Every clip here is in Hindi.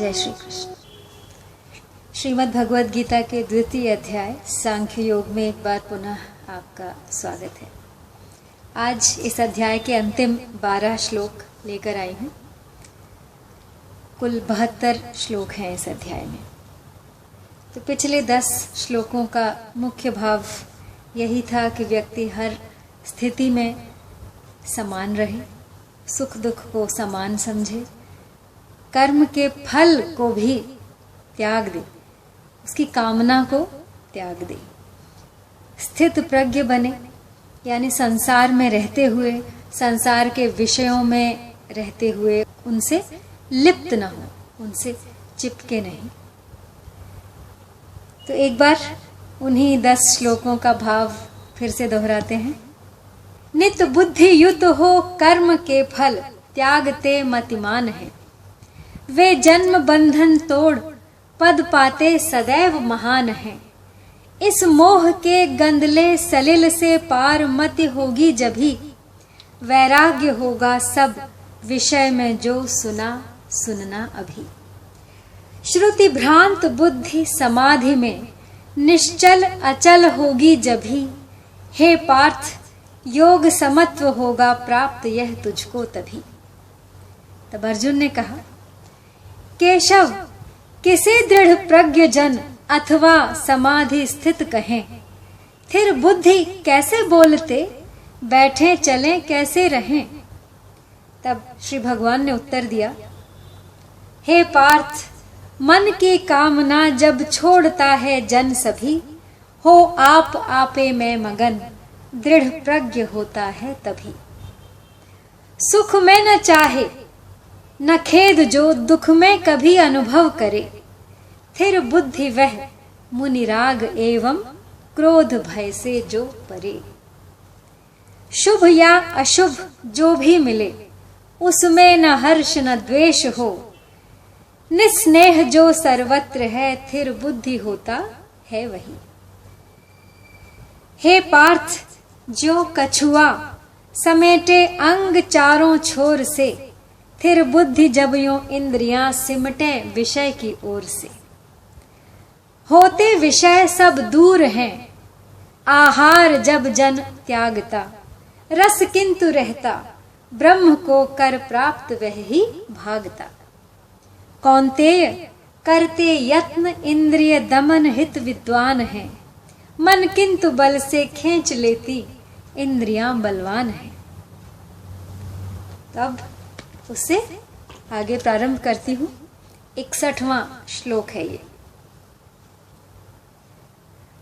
जय श्री कृष्ण। श्रीमद् भगवद गीता के द्वितीय अध्याय सांख्य योग में एक बार पुनः आपका स्वागत है। आज इस अध्याय के अंतिम 12 श्लोक लेकर आई हूँ। कुल 72 श्लोक हैं इस अध्याय में। तो पिछले 10 श्लोकों का मुख्य भाव यही था कि व्यक्ति हर स्थिति में समान रहे, सुख दुख को समान समझे, कर्म के फल को भी त्याग दे, उसकी कामना को त्याग दे, स्थित प्रज्ञ बने, यानी संसार में रहते हुए, संसार के विषयों में रहते हुए उनसे लिप्त न हो, उनसे चिपके नहीं। तो एक बार उन्हीं 10 श्लोकों का भाव फिर से दोहराते हैं। नित बुद्धि युत हो कर्म के फल त्यागते मतिमान है, वे जन्म बंधन तोड़ पद पाते सदैव महान है। इस मोह के गंदले सलिल से पार मति होगी जभी, वैराग्य होगा सब विषय में जो सुना सुनना अभी। श्रुति भ्रांत बुद्धि समाधि में निश्चल अचल होगी जभी, हे पार्थ योग समत्व होगा प्राप्त यह तुझको तभी। तब अर्जुन ने कहा, केशव किसे दृढ़ प्रज्ञ जन अथवा समाधि स्थित कहें, फिर बुद्धि कैसे बोलते, बैठे चलें कैसे रहें। तब श्री भगवान ने उत्तर दिया, हे पार्थ मन की कामना जब छोड़ता है जन सभी, हो आप आपे में मगन दृढ़ प्रज्ञ होता है तभी। सुख में न चाहे न खेद जो दुख में कभी अनुभव करे, फिर बुद्धि वह मुनिराग एवं क्रोध भय से जो परे। शुभ या अशुभ जो भी मिले उसमें न हर्ष न द्वेष हो, निस्नेह जो सर्वत्र है फिर बुद्धि होता है वही। हे पार्थ जो कछुआ समेटे अंग चारों छोर से, फिर बुद्धि जब यूं इंद्रियां सिमटे विषय की ओर से। होते विषय सब दूर हैं, आहार जब जन त्यागता, रस किंतु रहता ब्रह्म को कर प्राप्त वह ही भागता। कौन्तेय करते यत्न इंद्रिय दमन हित विद्वान है, मन किंतु बल से खींच लेती इंद्रियां बलवान है। तब उससे आगे प्रारंभ करती हूं। 61वां श्लोक है ये।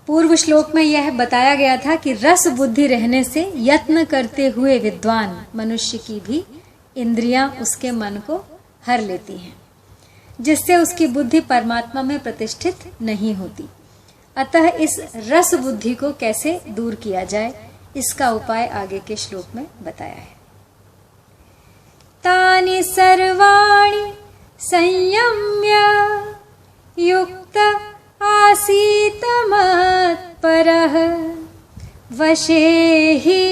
पूर्व श्लोक में यह बताया गया था कि रस बुद्धि रहने से यत्न करते हुए विद्वान मनुष्य की भी इंद्रियां उसके मन को हर लेती हैं, जिससे उसकी बुद्धि परमात्मा में प्रतिष्ठित नहीं होती। अतः इस रस बुद्धि को कैसे दूर किया जाए, इसका उपाय आगे के श्लोक में बताया है। तानि सर्वाणि संयम्य युक्त आसीत मत्परः, वशे हि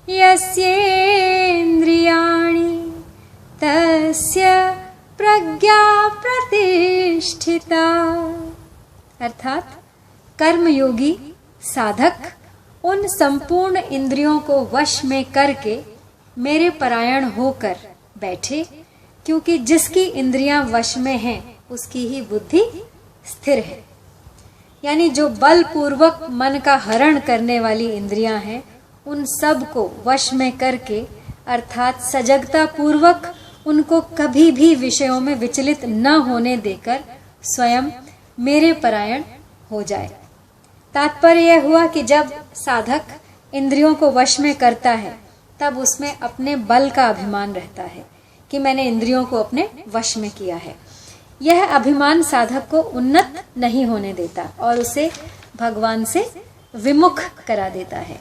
यस्येन्द्रियाणि तस्य प्रज्ञा प्रतिष्ठिता। अर्थात कर्मयोगी साधक उन संपूर्ण इंद्रियों को वश में करके मेरे परायण होकर बैठे, क्योंकि जिसकी इंद्रियां वश में हैं उसकी ही बुद्धि स्थिर है। यानी जो बलपूर्वक मन का हरण करने वाली इंद्रियां हैं, उन सब को वश में करके अर्थात सजगता पूर्वक उनको कभी भी विषयों में विचलित न होने देकर स्वयं मेरे परायण हो जाए। तात्पर्य यह हुआ कि जब साधक इंद्रियों को वश में करता है, तब उसमें अपने बल का अभिमान रहता है कि मैंने इंद्रियों को अपने वश में किया है। यह अभिमान साधक को उन्नत नहीं होने देता और उसे भगवान से विमुख करा देता है।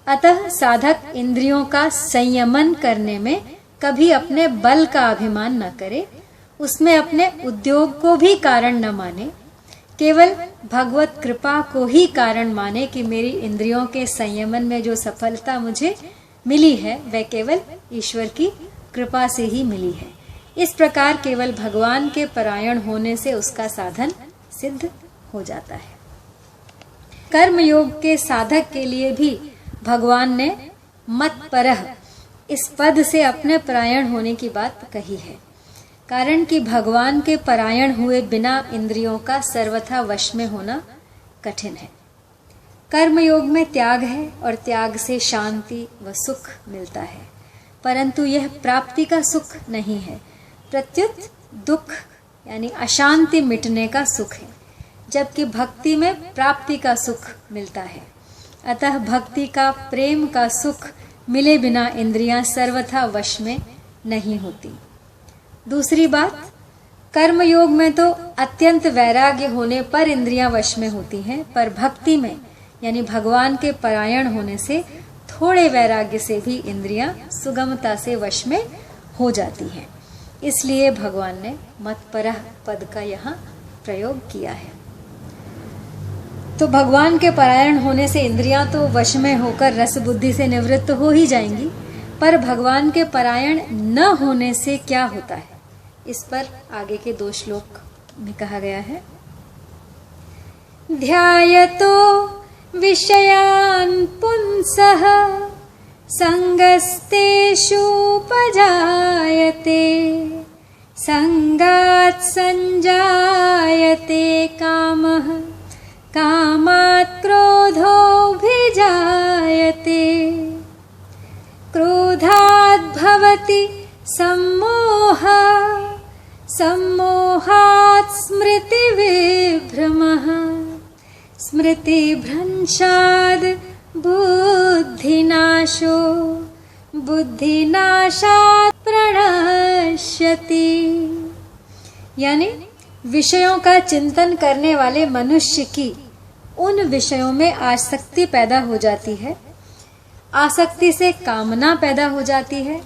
अतः साधक इंद्रियों का संयमन करने में कभी अपने बल का अभिमान न करे, उसमें अपने उद्योग को भी कारण न माने, केवल भगवत कृपा को ही कारण माने कि मेरी इंद्रियों के संयमन में जो सफलता मुझे मिली है वह केवल ईश्वर की कृपा से ही मिली है। इस प्रकार केवल भगवान के परायण होने से उसका साधन सिद्ध हो जाता है। कर्म योग के साधक के लिए भी भगवान ने मत्परः इस पद से अपने परायण होने की बात कही है, कारण कि भगवान के परायण हुए बिना इंद्रियों का सर्वथा वश में होना कठिन है। कर्म योग में त्याग है और त्याग से शांति व सुख मिलता है, परंतु यह प्राप्ति का सुख नहीं है, प्रत्युत दुख यानी अशांति मिटने का सुख है, जबकि भक्ति में प्राप्ति का सुख मिलता है। अतः भक्ति का प्रेम का सुख मिले बिना इंद्रियां सर्वथा वश में नहीं होती। दूसरी बात, कर्म योग में तो अत्यंत वैराग्य होने पर इंद्रियां वश में होती हैं, पर भक्ति में यानी भगवान के परायण होने से थोड़े वैराग्य से भी इंद्रियां सुगमता से वश में हो जाती हैं। इसलिए भगवान ने मत्परः पद का यहाँ प्रयोग किया है। तो भगवान के परायण होने से इंद्रियां तो वश में होकर रस बुद्धि से निवृत्त हो ही जाएंगी, पर भगवान के परायण न होने से क्या होता है, इस पर आगे के 2 श्लोक में कहा गया है। ध्यायतो विषयान् पुंसः संगस्तेषुपजायते संगात् संजायते कामः कामात् क्रोधोऽभिजायते क्रोधात् भवति सम्मोहः सम्मोहात् स्मृतिविभ्रमः स्मृतिभ्रंशाद् बुद्धिनाशो बुद्धिनाशात् प्रणश्यति। यानी विषयों का चिंतन करने वाले मनुष्य की उन विषयों में आसक्ति पैदा हो जाती है, आसक्ति से कामना पैदा हो जाती है,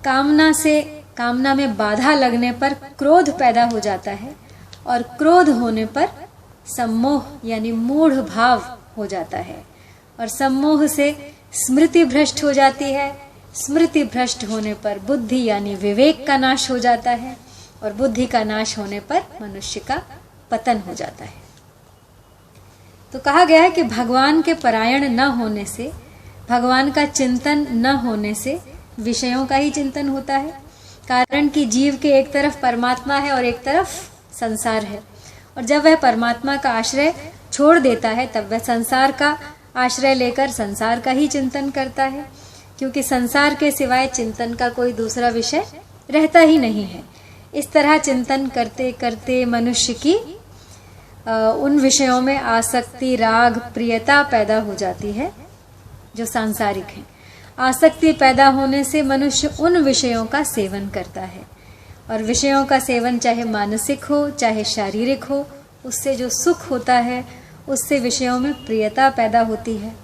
कामना में बाधा लगने पर क्रोध पैदा हो जाता है, और क्रोध होने पर सम्मोह यानी मूढ़ भाव हो जाता है, और सम्मोह से स्मृति भ्रष्ट हो जाती है, स्मृति भ्रष्ट होने पर बुद्धि यानी विवेक का नाश हो जाता है, और बुद्धि का नाश होने पर मनुष्य का पतन हो जाता है। तो कहा गया है कि भगवान के परायण न होने से, भगवान का चिंतन न होने से विषयों का ही चिंतन होता है, कारण कि जीव के एक तरफ परमात्मा है और एक तरफ संसार है, और जब वह परमात्मा का आश्रय छोड़ देता है तब वह संसार का आश्रय लेकर संसार का ही चिंतन करता है, क्योंकि संसार के सिवाय चिंतन का कोई दूसरा विषय रहता ही नहीं है। इस तरह चिंतन करते करते मनुष्य की उन विषयों में आसक्ति, राग, प्रियता पैदा हो जाती है जो सांसारिक है। आसक्ति पैदा होने से मनुष्य उन विषयों का सेवन करता है, और विषयों का सेवन चाहे मानसिक हो चाहे शारीरिक हो, उससे जो सुख होता है उससे विषयों में प्रियता पैदा होती है।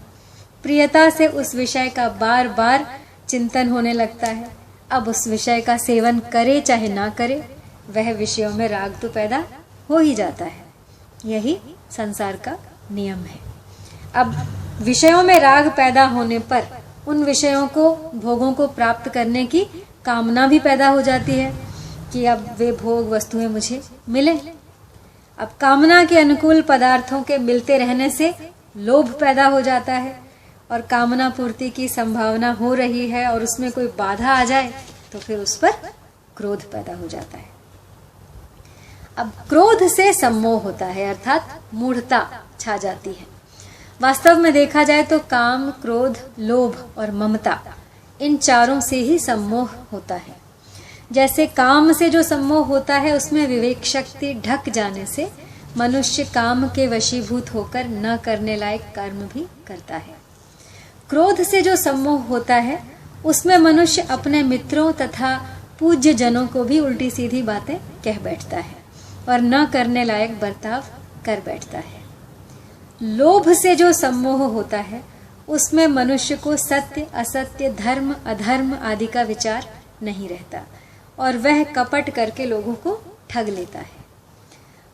प्रियता से उस विषय का बार बार चिंतन होने लगता है। अब उस विषय का सेवन करे चाहे ना करे, वह विषयों में राग तो पैदा हो ही जाता है। यही संसार का नियम है। अब विषयों में राग पैदा होने पर उन विषयों को, भोगों को प्राप्त करने की कामना भी पैदा हो जाती है कि अब वे भोग वस्तुएं मुझे मिले। अब कामना के अनुकूल पदार्थों के मिलते रहने से लोभ पैदा हो जाता है, और कामना पूर्ति की संभावना हो रही है और उसमें कोई बाधा आ जाए तो फिर उस पर क्रोध पैदा हो जाता है। अब क्रोध से सम्मोह होता है, अर्थात मूढ़ता छा जाती है। वास्तव में देखा जाए तो काम, क्रोध, लोभ और ममता, इन चारों से ही सम्मोह होता है। जैसे काम से जो सम्मोह होता है उसमें विवेक शक्ति ढक जाने से मनुष्य काम के वशीभूत होकर न करने लायक कर्म भी करता है। क्रोध से जो सम्मोह होता है उसमें मनुष्य अपने मित्रों तथा पूज्य जनों को भी उल्टी सीधी बातें कह बैठता है और न करने लायक बर्ताव कर बैठता है। लोभ से जो सम्मोह होता है उसमें मनुष्य को सत्य, असत्य, धर्म, अधर्म आदि का विचार नहीं रहता और वह कपट करके लोगों को ठग लेता है।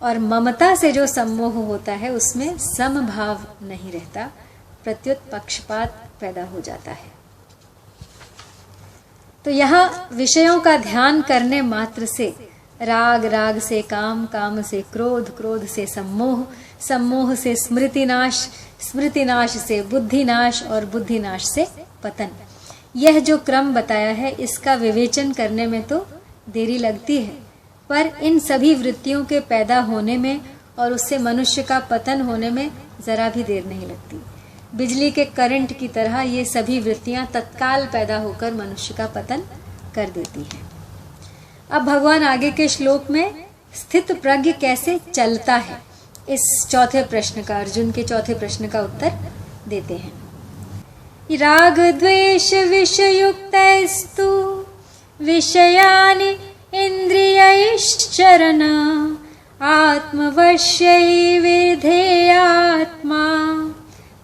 और ममता से जो सम्मोह होता है उसमें समभाव नहीं रहता, प्रत्युत पक्षपात पैदा हो जाता है। तो यहाँ विषयों का ध्यान करने मात्र से राग, राग से काम, काम से क्रोध, क्रोध से सम्मोह, सम्मोह से स्मृतिनाश, स्मृतिनाश से बुद्धिनाश और बुद्धिनाश से पतन, यह जो क्रम बताया है इसका विवेचन करने में तो देरी लगती है, पर इन सभी वृत्तियों के पैदा होने में और उससे मनुष्य का पतन होने में जरा भी देर नहीं लगती। बिजली के करंट की तरह ये सभी वृत्तियां तत्काल पैदा होकर मनुष्य का पतन कर देती हैं। अब भगवान आगे के श्लोक में स्थित प्रज्ञ कैसे चलता है, इस चौथे प्रश्न का, अर्जुन के चौथे प्रश्न का उत्तर देते हैं। राग द्वेष विषयुक्तस्तु विषयानि इंद्रियैश्चरन् आत्मवश्यै विधेयात्मा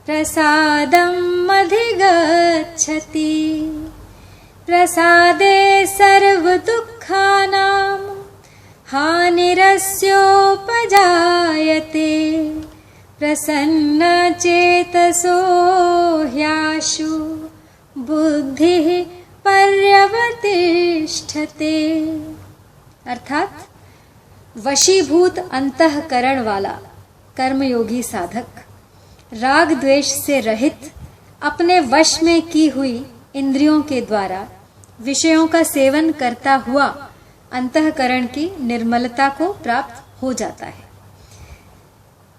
प्रसादम् अधिगच्छति। प्रसादे सर्वदुःखानां हानिरस्योपजायते प्रसन्नचेतसो ह्याशु बुद्धिः पर्यवतिष्ठते। अर्थात वशीभूत अंतःकरण वाला कर्मयोगी साधक राग द्वेष से रहित अपने वश में की हुई इंद्रियों के द्वारा विषयों का सेवन करता हुआ अंतःकरण की निर्मलता को प्राप्त हो जाता है।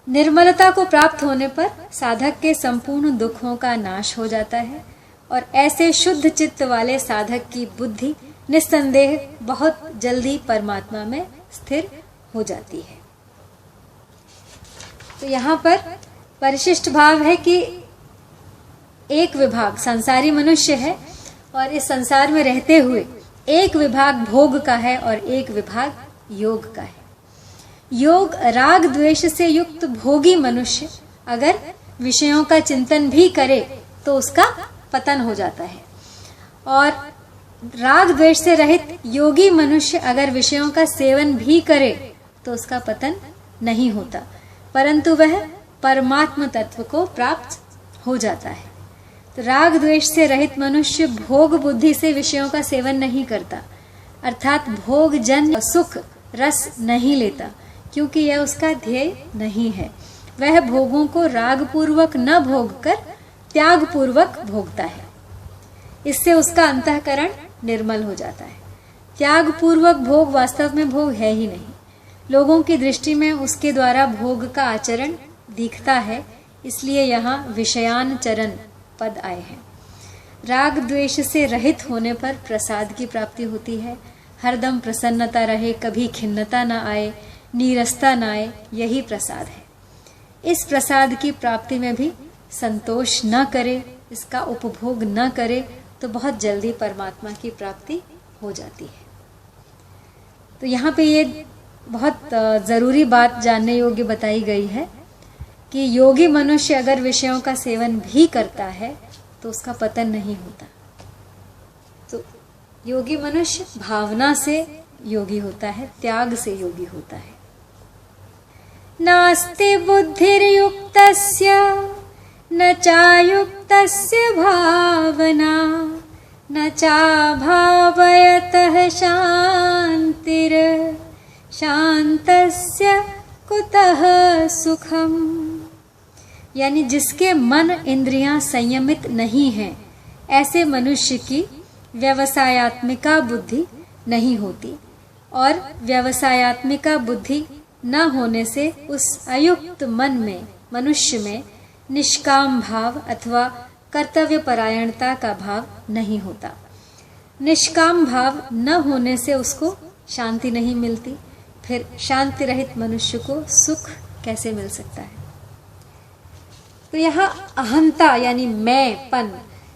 निर्मलता को प्राप्त होने पर साधक के संपूर्ण दुखों का नाश हो जाता है और ऐसे शुद्ध चित्त वाले साधक की बुद्धि निस्संदेह बहुत जल्दी परमात्मा में स्थिर हो जाती है। तो यहाँ पर परिशिष्ट भाव है कि एक विभाग संसारी मनुष्य है और इस संसार में रहते हुए एक विभाग भोग का है और एक विभाग योग का है। योग राग द्वेष से युक्त भोगी मनुष्य अगर विषयों का चिंतन भी करे तो उसका पतन हो जाता है, और राग द्वेष से रहित योगी मनुष्य अगर विषयों का सेवन भी करे तो उसका पतन नहीं होता, परंतु वह परमात्म तत्व को प्राप्त हो जाता है। तो राग द्वेष से रहित मनुष्य भोग बुद्धि से विषयों का सेवन नहीं करता, अर्थात भोग जन सुख रस नहीं लेता, क्योंकि यह उसका ध्येय नहीं है। वह भोगों को राग पूर्वक न भोग कर त्याग पूर्वक भोगता है। इससे उसका अंतःकरण निर्मल हो जाता है। त्याग पूर्वक भोग वास्तव में भोग है ही नहीं, लोगों की दृष्टि में उसके द्वारा भोग का आचरण दिखता है, इसलिए यहाँ विषयान चरण पद आए हैं। राग द्वेष से रहित होने पर प्रसाद की प्राप्ति होती है। हरदम प्रसन्नता रहे, कभी खिन्नता न आए, नीरसता न आए, यही प्रसाद है। इस प्रसाद की प्राप्ति में भी संतोष न करे, इसका उपभोग न करे तो बहुत जल्दी परमात्मा की प्राप्ति हो जाती है। तो यहाँ पे ये बहुत जरूरी बात जानने योग्य बताई गई है कि योगी मनुष्य अगर विषयों का सेवन भी करता है तो उसका पतन नहीं होता। तो योगी मनुष्य भावना से योगी होता है, त्याग से योगी होता है। नास्ति बुद्धिर्युक्तस्य न चायुक्तस्य भावना न चाभावयतः शांतिर शांतस्य कुतः सुखम। यानी जिसके मन इंद्रियां संयमित नहीं हैं, ऐसे मनुष्य की व्यवसायात्मिका बुद्धि नहीं होती, और व्यवसायात्मिका बुद्धि न होने से उस अयुक्त मन में, मनुष्य में निष्काम भाव अथवा कर्तव्य परायणता का भाव नहीं होता। निष्काम भाव न होने से उसको शांति नहीं मिलती, फिर शांति रहित मनुष्य को सुख कैसे मिल सकता है। तो यहाँ अहंता यानी मैंपन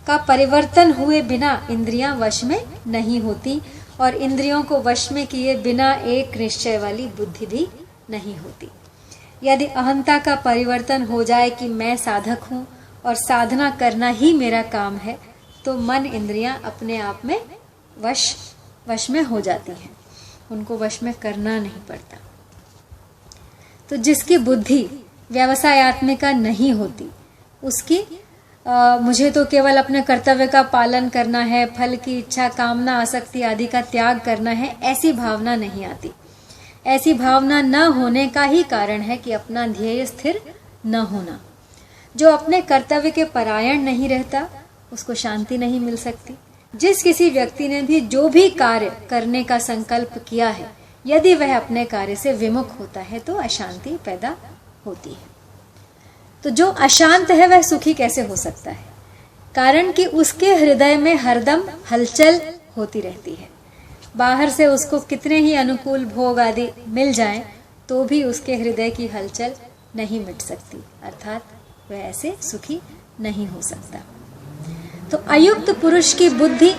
का परिवर्तन हुए बिना इंद्रियां वश में नहीं होती, और इंद्रियों को वश में किए बिना एक निश्चय वाली बुद्धि भी नहीं होती। यदि अहंता का परिवर्तन हो जाए कि मैं साधक हूँ और साधना करना ही मेरा काम है, तो मन इंद्रियां अपने आप में वश में हो जाती हैं, उनको वश में करना नहीं पड़ता। तो जिसकी बुद्धि व्यवसायात्मिका नहीं होती, उसकी मुझे तो केवल अपने कर्तव्य का पालन करना है, फल की इच्छा, कामना, आसक्ति आदि का त्याग करना है, ऐसी भावना नहीं आती। ऐसी भावना न होने का ही कारण है कि अपना ध्येय स्थिर न होना। जो अपने कर्तव्य के परायण नहीं रहता उसको शांति नहीं मिल सकती। जिस किसी व्यक्ति ने भी जो भी कार्य करने का संकल्प किया है, यदि वह अपने कार्य से विमुख होता है तो अशांति पैदा होती है। तो जो अशांत है वह सुखी कैसे हो सकता है? कारण कि उसके हृदय में हरदम हलचल होती रहती है। बाहर से उसको कितने ही अनुकूल भोग आदि मिल जाएं तो भी उसके हृदय की हलचल नहीं मिट सकती, अर्थात वह ऐसे सुखी नहीं हो सकता। तो अयुक्त पुरुष की बुद्धि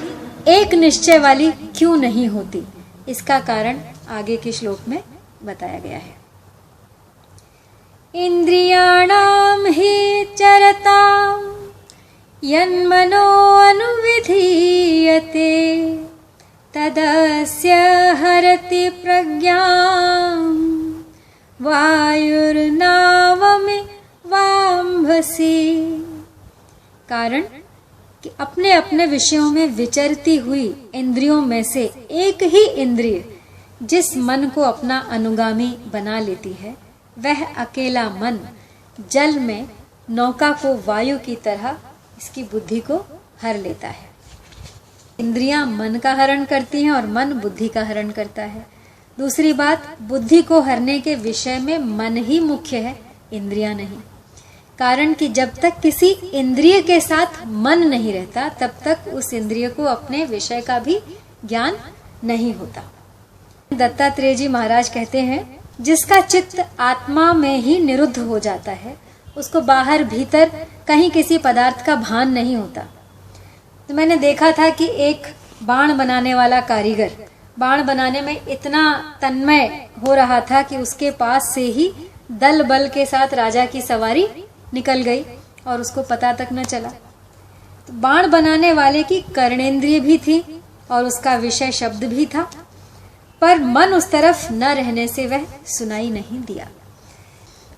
एक निश्चय वाली क्यों नहीं होती, इसका कारण आगे के श्लोक में बताया गया है। इंद्रियाणाम हि चरताम यन्मनो अनुविधीयते तदस्य हरति प्रज्ञां वायुर्नावमि वाम्भसि। कारण कि अपने अपने विषयों में विचरती हुई इंद्रियों में से एक ही इंद्रिय जिस मन को अपना अनुगामी बना लेती है, वह अकेला मन जल में नौका को वायु की तरह इसकी बुद्धि को हर लेता है। इंद्रियां मन का हरण करती हैं और मन बुद्धि का हरण करता है। दूसरी बात, बुद्धि को हरने के विषय में मन ही मुख्य है, इंद्रियां नहीं। कारण कि जब तक किसी इंद्रिय के साथ मन नहीं रहता तब तक उस इंद्रिय को अपने विषय का भी ज्ञान नहीं होता। दत्तात्रेय जी महाराज कहते हैं, जिसका चित्त आत्मा में ही निरुद्ध हो जाता है उसको बाहर भीतर कहीं किसी पदार्थ का भान नहीं होता। तो मैंने देखा था कि एक बाण बनाने वाला कारीगर बाण बनाने में इतना तन्मय हो रहा था कि उसके पास से ही दल बल के साथ राजा की सवारी निकल गई और उसको पता तक न चला। तो बाण बनाने वाले की कर्णेंद्रिय भी थी और उसका विषय शब्द भी था, पर मन उस तरफ न रहने से वह सुनाई नहीं दिया।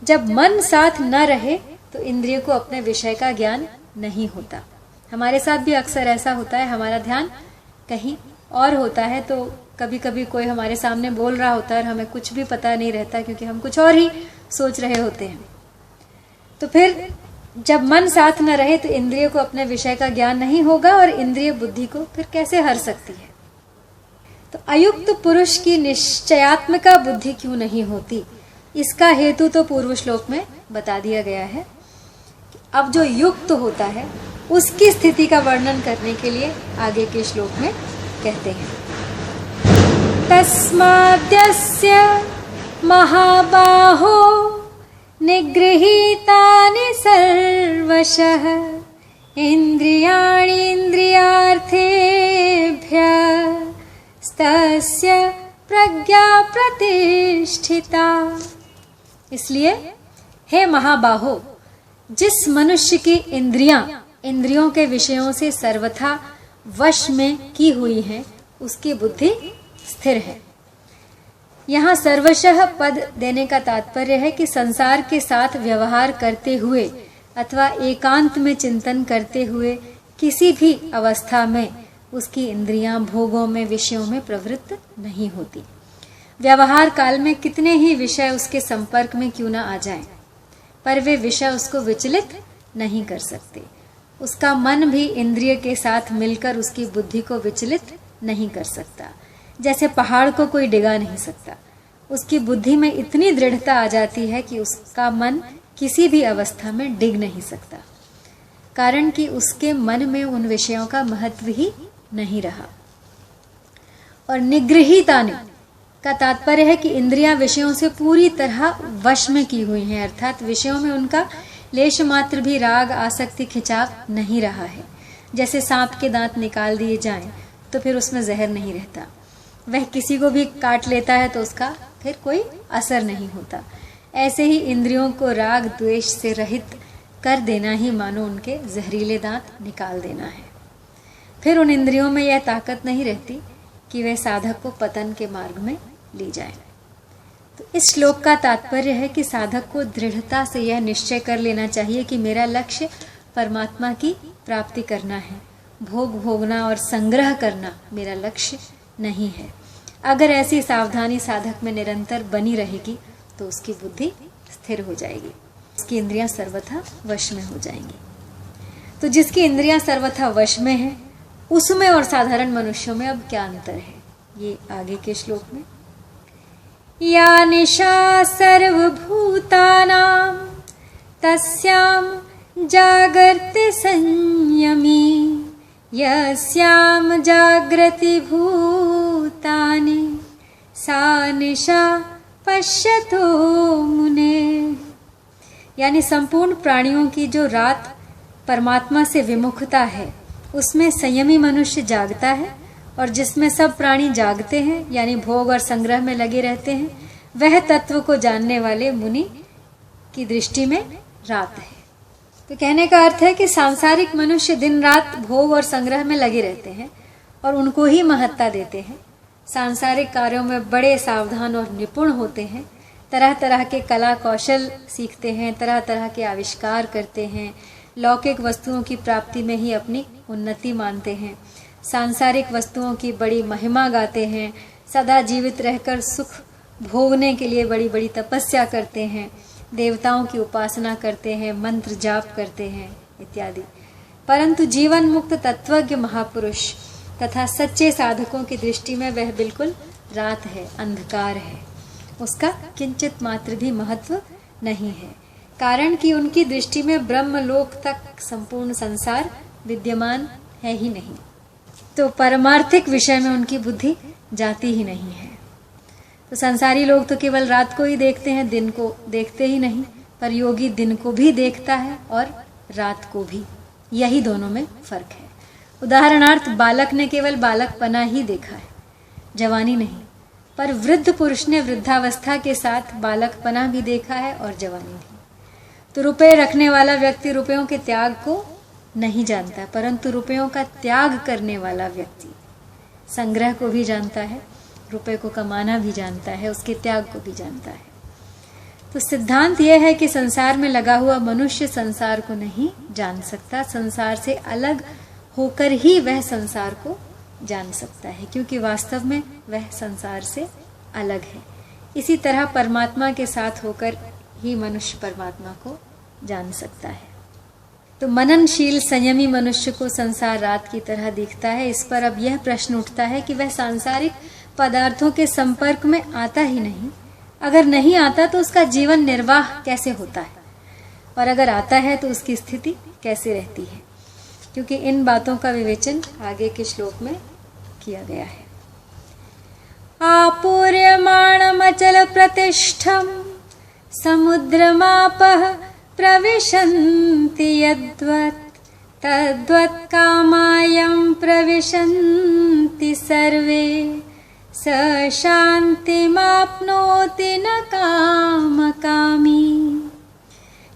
जब मन साथ न रहे तो इंद्रिय को अपने विषय का ज्ञान नहीं होता। हमारे साथ भी अक्सर ऐसा होता है, हमारा ध्यान कहीं और होता है, तो कभी कभी कोई हमारे सामने बोल रहा होता है और हमें कुछ भी पता नहीं रहता क्योंकि हम कुछ और ही सोच रहे होते हैं। तो फिर जब मन साथ न रहे तो इंद्रिय को अपने विषय का ज्ञान नहीं होगा और इंद्रिय बुद्धि को फिर कैसे हर सकती है। तो अयुक्त पुरुष की निश्चयात्मिका बुद्धि क्यों नहीं होती, इसका हेतु तो पूर्व श्लोक में बता दिया गया है। अब जो युक्त होता है उसकी स्थिति का वर्णन करने के लिए आगे के श्लोक में कहते हैं, तस्माद्यस्य महाबाहो निगृहीतानि सर्वशः इन्द्रियाणीन्द्रियार्थेभ्यस्तस्य प्रज्ञा प्रतिष्ठिता। इसलिए हे महाबाहो, जिस मनुष्य की इंद्रियों के विषयों से सर्वथा वश में की हुई हैं, उसकी बुद्धि स्थिर है। यहाँ सर्वशः पद देने का तात्पर्य है कि संसार के साथ व्यवहार करते हुए अथवा एकांत में चिंतन करते हुए किसी भी अवस्था में उसकी इंद्रियां भोगों में, विषयों में प्रवृत्त नहीं होती। व्यवहार काल में कितने ही विषय उसके संपर्क में क्यों न आ जाएं, पर वे विषय उसको विचलित नहीं कर सकते। उसका मन भी इंद्रिय के साथ मिलकर उसकी बुद्धि को विचलित नहीं कर सकता। जैसे पहाड़ को कोई डिगा नहीं सकता, उसकी बुद्धि में इतनी दृढ़ता आ जाती है कि उसका मन किसी भी अवस्था में डिग नहीं सकता, कारण कि उसके मन में उन विषयों का महत्व ही नहीं रहा। और निगृहीतानि का तात्पर्य है कि इंद्रियां विषयों से पूरी तरह वश में की हुई हैं, अर्थात विषयों में उनका लेश मात्र भी राग, आसक्ति, खिंचाव नहीं रहा है। जैसे सांप के दांत निकाल दिए जाएं तो फिर उसमें जहर नहीं रहता, वह किसी को भी काट लेता है तो उसका फिर कोई असर नहीं होता। ऐसे ही इंद्रियों को राग द्वेष से रहित कर देना ही मानो उनके जहरीले दांत निकाल देना है। फिर उन इंद्रियों में यह ताकत नहीं रहती कि वे साधक को पतन के मार्ग में ले जाए। तो इस श्लोक का तात्पर्य है कि साधक को दृढ़ता से यह निश्चय कर लेना चाहिए कि मेरा लक्ष्य परमात्मा की प्राप्ति करना है, भोग भोगना और संग्रह करना मेरा लक्ष्य नहीं है। अगर ऐसी सावधानी साधक में निरंतर बनी रहेगी तो उसकी बुद्धि स्थिर हो जाएगी, उसकी इंद्रियां सर्वथा वश में हो जाएंगी। तो जिसकी इंद्रियां सर्वथा वश में है उसमें और साधारण मनुष्यों में अब क्या अंतर है, ये आगे के श्लोक में। या निशा सर्वभूतानां तस्यां जागर्ति संयमी यस्यां जागृति भूतानि सा निशा पश्यतो मुने। यानी संपूर्ण प्राणियों की जो रात परमात्मा से विमुखता है उसमें संयमी मनुष्य जागता है, और जिसमें सब प्राणी जागते हैं यानी भोग और संग्रह में लगे रहते हैं, वह तत्व को जानने वाले मुनि की दृष्टि में रात है। तो कहने का अर्थ है कि सांसारिक मनुष्य दिन रात भोग और संग्रह में लगे रहते हैं और उनको ही महत्ता देते हैं, सांसारिक कार्यों में बड़े सावधान और निपुण होते हैं, तरह तरह के कला कौशल सीखते हैं, तरह तरह के आविष्कार करते हैं, लौकिक वस्तुओं की प्राप्ति में ही अपनी उन्नति मानते हैं, सांसारिक वस्तुओं की बड़ी महिमा गाते हैं, सदा जीवित रहकर सुख भोगने के लिए बड़ी बड़ी तपस्या करते हैं, देवताओं की उपासना करते हैं, मंत्र जाप करते हैं इत्यादि। परंतु जीवन मुक्त तत्वज्ञ महापुरुष तथा सच्चे साधकों की दृष्टि में वह बिल्कुल रात है, अंधकार है, उसका किंचित मात्र भी महत्व नहीं है, कारण कि उनकी दृष्टि में ब्रह्मलोक तक संपूर्ण संसार विद्यमान है ही नहीं। तो परमार्थिक विषय में उनकी बुद्धि जाती ही नहीं है। तो संसारी लोग तो केवल रात को ही देखते हैं, दिन को देखते ही नहीं, पर योगी दिन को भी देखता है और रात को भी, यही दोनों में फर्क है। उदाहरणार्थ बालक ने केवल बालकपना ही देखा है, जवानी नहीं, पर वृद्ध पुरुष ने वृद्धावस्था के साथ बालकपना भी देखा है और जवानी भी। तो रुपए रखने वाला व्यक्ति रुपयों के त्याग को नहीं जानता, परंतु रुपयों का त्याग करने वाला व्यक्ति संग्रह को भी जानता है, रुपए को कमाना भी जानता है, उसके त्याग को भी जानता है। तो सिद्धांत यह है कि संसार में लगा हुआ मनुष्य संसार को नहीं जान सकता, संसार से अलग होकर ही वह संसार को जान सकता है, क्योंकि वास्तव में वह संसार से अलग है। इसी तरह परमात्मा के साथ होकर ही मनुष्य परमात्मा को जान सकता है। तो मननशील संयमी मनुष्य को संसार रात की तरह दिखता है। इस पर अब यह प्रश्न उठता है कि वह सांसारिक पदार्थों के संपर्क में आता ही नहीं, अगर नहीं आता तो उसका जीवन निर्वाह कैसे होता है, और अगर आता है तो उसकी स्थिति कैसे रहती है, क्योंकि इन बातों का विवेचन आगे के श्लोक में किया गया है। आपूर्यमाणमचल प्रतिष्ठम समुद्रमापः प्रविशन्ति यद्वत् तद्वत् कामायं प्रविशन्ति सर्वे स शान्तिमाप्नोति न कामकामी।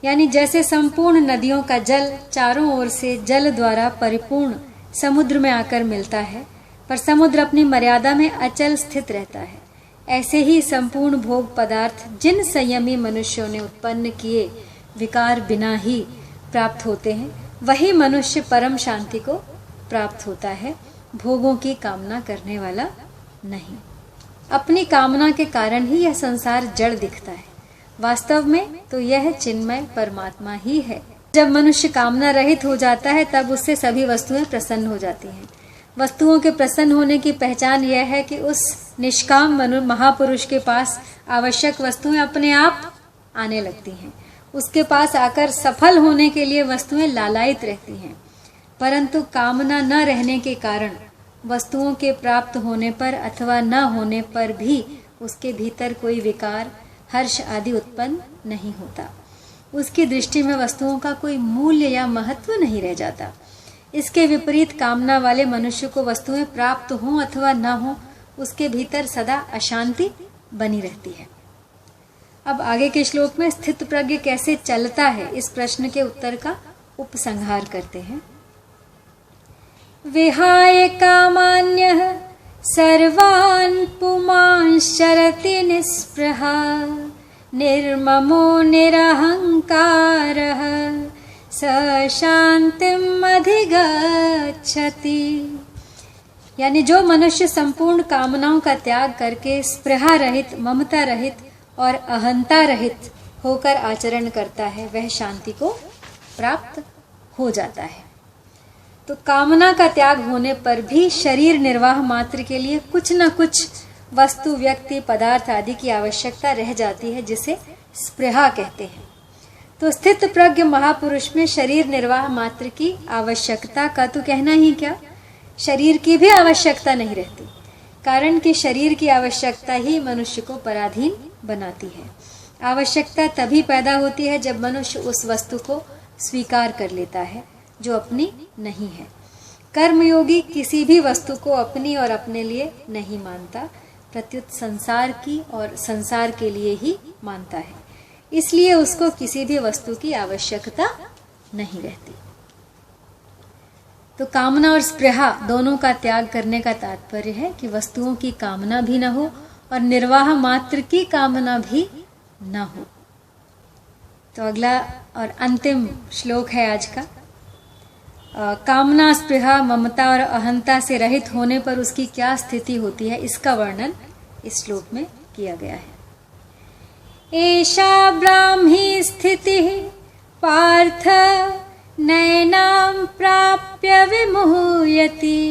यानी जैसे संपूर्ण नदियों का जल चारों ओर से जल द्वारा परिपूर्ण समुद्र में आकर मिलता है, पर समुद्र अपनी मर्यादा में अचल स्थित रहता है, ऐसे ही संपूर्ण भोग पदार्थ जिन संयमी मनुष्यों ने उत्पन्न किए विकार बिना ही प्राप्त होते हैं, वही मनुष्य परम शांति को प्राप्त होता है, भोगों की कामना करने वाला नहीं। अपनी कामना के कारण ही यह संसार जड़ दिखता है, वास्तव में तो यह चिन्मय परमात्मा ही है। जब मनुष्य कामना रहित हो जाता है तब उससे सभी वस्तुएं प्रसन्न हो जाती हैं। वस्तुओं के प्रसन्न होने की पहचान यह है कि उस निष्काम महापुरुष के पास आवश्यक वस्तुएं अपने आप आने लगती हैं, उसके पास आकर सफल होने के लिए वस्तुएं लालायित रहती हैं। परंतु कामना न रहने के कारण वस्तुओं के प्राप्त होने पर अथवा न होने पर भी उसके भीतर कोई विकार, हर्ष आदि उत्पन्न नहीं होता। उसकी दृष्टि में वस्तुओं का कोई मूल्य या महत्व नहीं रह जाता। इसके विपरीत कामना वाले मनुष्य को वस्तुएं प्राप्त हों अथवा न हो, उसके भीतर सदा अशांति बनी रहती है। अब आगे के श्लोक में स्थित प्रज्ञ कैसे चलता है, इस प्रश्न के उत्तर का उपसंहार करते हैं। विहाय कामान्यः सर्वान् पुमांश्चरति निःस्पृहा निर्ममो निरहंकारः स शांतिम अधिगच्छति। यानी जो मनुष्य संपूर्ण कामनाओं का त्याग करके स्पृहा रहित, ममता रहित और अहंता रहित होकर आचरण करता है, वह शांति को प्राप्त हो जाता है। तो कामना का त्याग होने पर भी शरीर निर्वाह मात्र के लिए कुछ न कुछ वस्तु, व्यक्ति, पदार्थ आदि की आवश्यकता रह जाती है, जिसे स्पृहा कहते हैं। तो स्थित प्रज्ञ महापुरुष में शरीर निर्वाह मात्र की आवश्यकता का तो कहना ही क्या, शरीर की भी आवश्यकता नहीं रहती, कारण कि शरीर की आवश्यकता ही मनुष्य को पराधीन बनाती है। आवश्यकता तभी पैदा होती है जब मनुष्य उस वस्तु को स्वीकार कर लेता है जो अपनी नहीं है। कर्मयोगी किसी भी वस्तु को अपनी और अपने लिए नहीं मानता, प्रत्युत संसार की और संसार के लिए ही मानता है। इसलिए उसको किसी भी वस्तु की आवश्यकता नहीं रहती। तो कामना और स्पृहा दोनों का त्याग करने का तात्पर्य है कि वस्तुओं की कामना भी न हो और निर्वाह मात्र की कामना भी न हो। तो अगला और अंतिम श्लोक है आज का। कामना, स्पृहा, ममता और अहंता से रहित होने पर उसकी क्या स्थिति होती है, इसका वर्णन इस श्लोक में किया गया है। एषा ब्राह्मी स्थितिः पार्थ नैनां प्राप्य विमुह्यति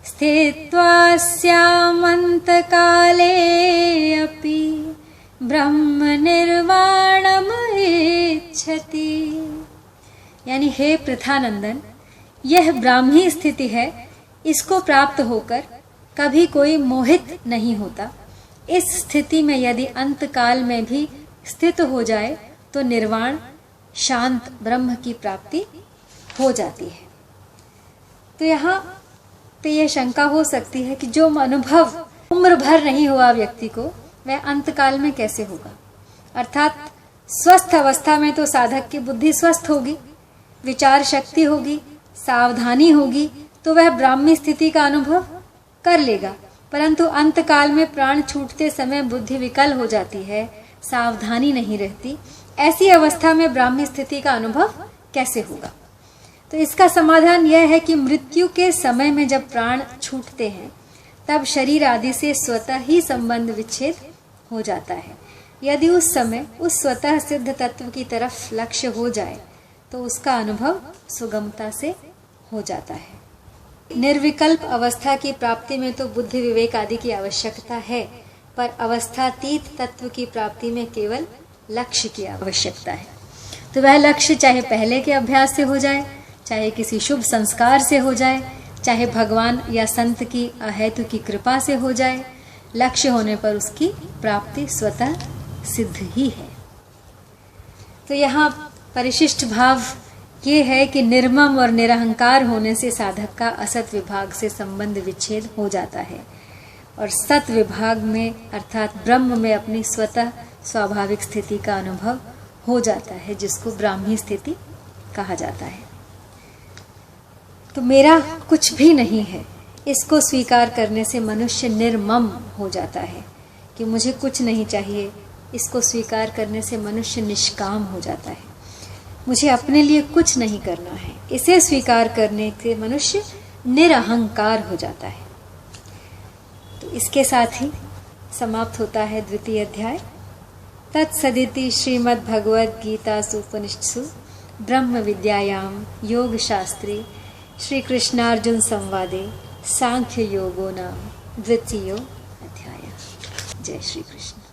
स्थित्वा स्यामन्तकाले अपि ब्रह्म निर्वाणम् इच्छति। यानी हे पृथानंदन, यह ब्राह्मी स्थिति है, इसको प्राप्त होकर कभी कोई मोहित नहीं होता। इस स्थिति में यदि अंत काल में भी स्थित हो जाए तो निर्वाण, शांत ब्रह्म की प्राप्ति हो जाती है। तो यहाँ पे यह शंका हो सकती है कि जो अनुभव उम्र भर नहीं हुआ व्यक्ति को, वह अंत काल में कैसे होगा। अर्थात स्वस्थ अवस्था में तो साधक की बुद्धि स्वस्थ होगी, विचार शक्ति होगी, सावधानी होगी, तो वह ब्राह्मी स्थिति का अनुभव कर लेगा। परंतु अंत काल में प्राण छूटते समय बुद्धि विकल हो जाती है, सावधानी नहीं रहती। ऐसी अवस्था में ब्राह्मी स्थिति का अनुभव कैसे होगा। तो इसका समाधान यह है कि मृत्यु के समय में जब प्राण छूटते हैं, तब शरीर आदि से स्वतः ही संबंध विच्छेद हो जाता है। यदि उस समय उस स्वतः सिद्ध तत्व की तरफ लक्ष्य हो जाए तो उसका अनुभव सुगमता से हो जाता है। निर्विकल्प अवस्था की प्राप्ति में तो बुद्धि, विवेक आदि की आवश्यकता है, पर अवस्थातीत तत्व की प्राप्ति में केवल लक्ष्य की आवश्यकता है। तो वह लक्ष्य चाहे पहले के अभ्यास से हो जाए, चाहे किसी शुभ संस्कार से हो जाए, चाहे भगवान या संत की अहेतु की कृपा से हो जाए, लक्ष्य होने पर उसकी प्राप्ति स्वतः सिद्ध ही है। तो यहाँ परिशिष्ट भाव ये है कि निर्मम और निरहंकार होने से साधक का असत विभाग से संबंध विच्छेद हो जाता है और सत विभाग में अर्थात ब्रह्म में अपनी स्वतः स्वाभाविक स्थिति का अनुभव हो जाता है, जिसको ब्राह्मी स्थिति कहा जाता है। तो मेरा कुछ भी नहीं है, इसको स्वीकार करने से मनुष्य निर्मम हो जाता है कि मुझे कुछ नहीं चाहिए। इसको स्वीकार करने से मनुष्य निष्काम हो जाता है, मुझे अपने लिए कुछ नहीं करना है। इसे स्वीकार करने से मनुष्य निरहंकार हो जाता है। तो इसके साथ ही समाप्त होता है द्वितीय अध्याय। तत्सदिति श्रीमद् भगवद गीतासु उपनिषत्सु ब्रह्म विद्यायाम योग शास्त्रे श्री कृष्णार्जुन संवादे सांख्य योगो नाम द्वितीयो अध्याय। जय श्री कृष्ण।